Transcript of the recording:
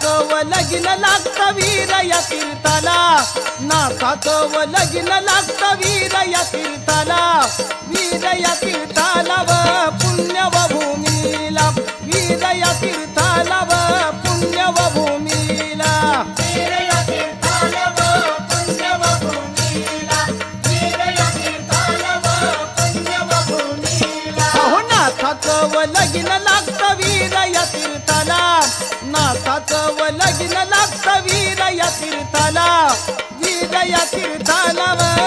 नाथाचं व लगीन लागतं वीर या तीर्थाला, नाथाचं व लगीन लागतं वीर या तीर्थाला, वीर या तीर्थाला व पुण्य व भूमीला, वीर या तीर्थाला व पुण्य व भूमीला, वीर या तीर्थाला व पुण्य व भूमीला, वीर या तीर्थाला व पुण्य व भूमीला. अहो नाथाचं व लगीन लागतं वीर या तीर्थाला, नाथाचं व लगीन लागतं वीर या तीर्थाला, वीर या तीर्थाला व